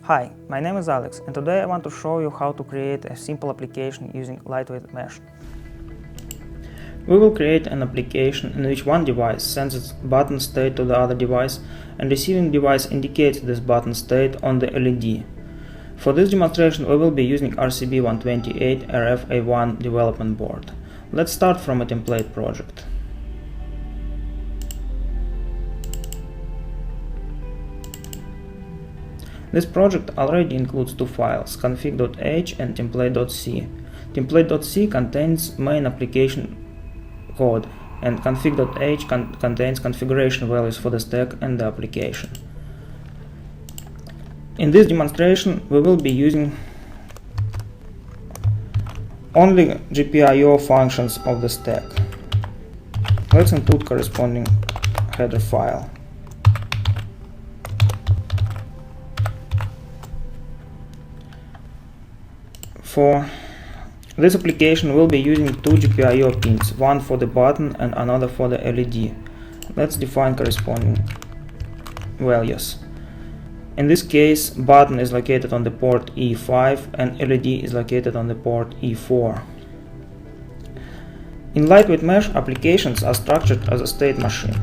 Hi, my name is Alex, and today I want to show you how to create a simple application using Lightweight Mesh. We will create an application in which one device sends its button state to the other device, and receiving device indicates this button state on the LED. For this demonstration, we will be using RCB128 RFA1 development board. Let's start from a template project. This project already includes two files, config.h and template.c. Template.c contains main application code, and config.h contains configuration values for the stack and the application. In this demonstration, we will be using only GPIO functions of the stack. Let's include corresponding header file. For this application, we'll be using two GPIO pins, one for the button and another for the LED. Let's define corresponding values. In this case, button is located on the port E5 and LED is located on the port E4. In Lightweight Mesh, applications are structured as a state machine,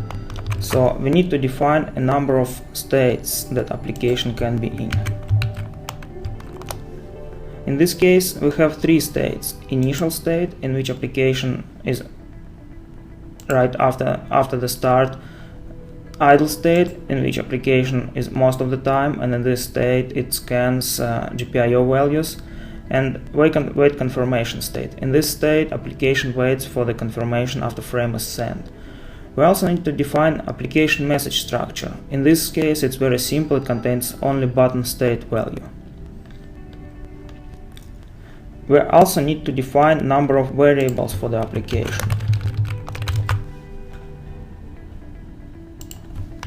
so we need to define a number of states that application can be in. In this case, we have three states: initial state, in which application is right after the start; idle state, in which application is most of the time, and in this state it scans GPIO values; and wait confirmation state. In this state, application waits for the confirmation after frame is sent. We also need to define application message structure. In this case, it's very simple, it contains only button state value. We also need to define number of variables for the application.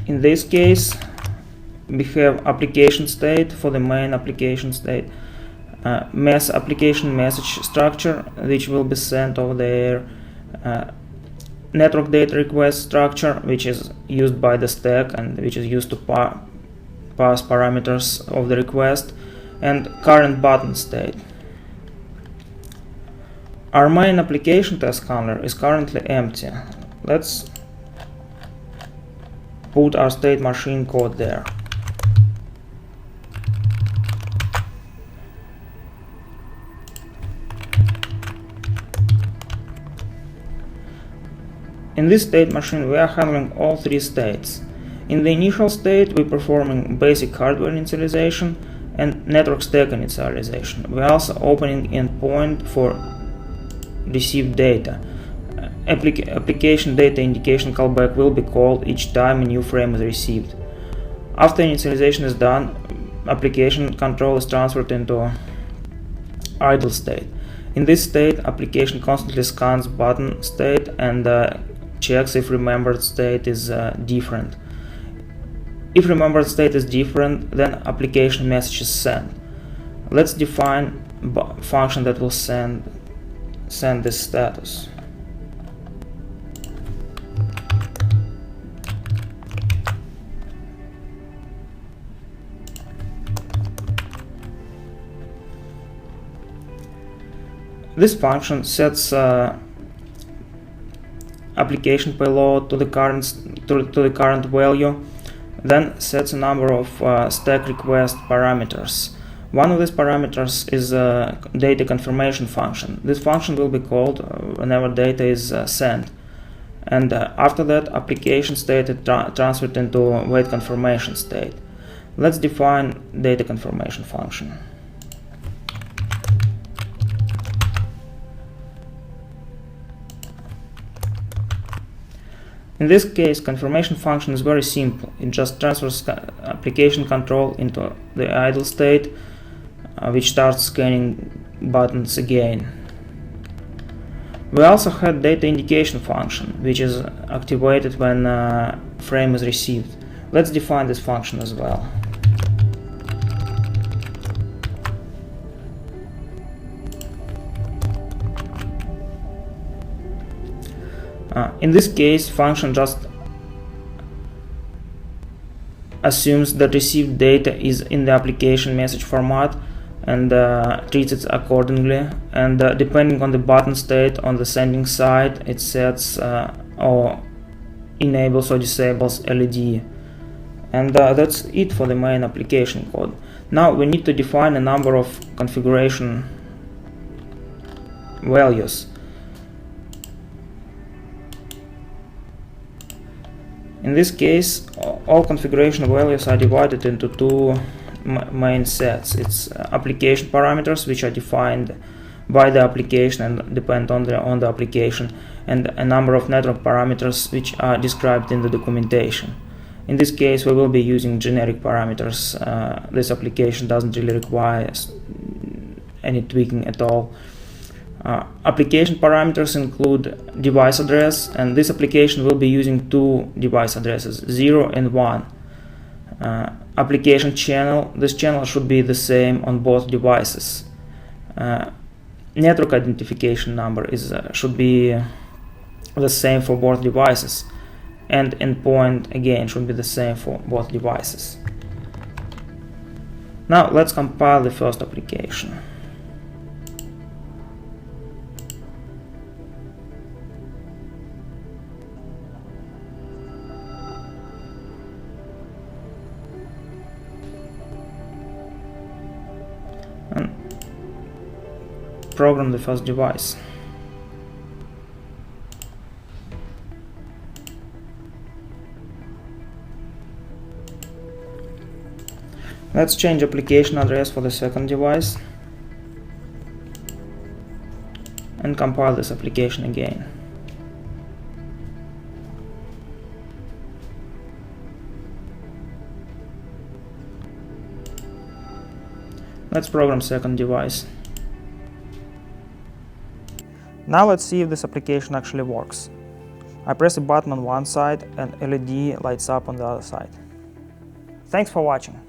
In this case, we have application state for the main application state, application message structure, which will be sent over the air, network data request structure, which is used by the stack and which is used to pass parameters of the request, and current button state. Our main application test handler is currently empty. Let's put our state machine code there. In this state machine, we are handling all three states. In the initial state, we're performing basic hardware initialization and network stack initialization. We're also opening endpoint for received data. Application data indication callback will be called each time a new frame is received. After initialization is done, application control is transferred into idle state. In this state, application constantly scans button state and checks if remembered state is different. If remembered state is different, then application message is sent. Let's define a function that will send this status. This function sets application payload to the current value, then sets a number of stack request parameters. One of these parameters is a data confirmation function. This function will be called whenever data is sent, and after that, application state is transferred into wait confirmation state. Let's define data confirmation function. In this case, confirmation function is very simple. It just transfers application control into the idle state, which starts scanning buttons again. We also had data indication function, which is activated when frame is received. Let's define this function as well. In this case, function just assumes that received data is in the application message format and treats it accordingly, and depending on the button state on the sending side, it sets or enables or disables LED. And that's it for the main application code. Now we need to define a number of configuration values. In this case, all configuration values are divided into two main sets. It's application parameters, which are defined by the application and depend on the application, and a number of network parameters which are described in the documentation. In this case, we will be using generic parameters. This application doesn't really require any tweaking at all. Application parameters include device address, and this application will be using two device addresses, 0 and 1. Application channel, this channel should be the same on both devices. Network identification number should be the same for both devices, and endpoint again should be the same for both devices. Now let's compile the first application. And program the first device. Let's change application address for the second device and compile this application again. Let's program second device. Now let's see if this application actually works. I press a button on one side and LED lights up on the other side. Thanks for watching.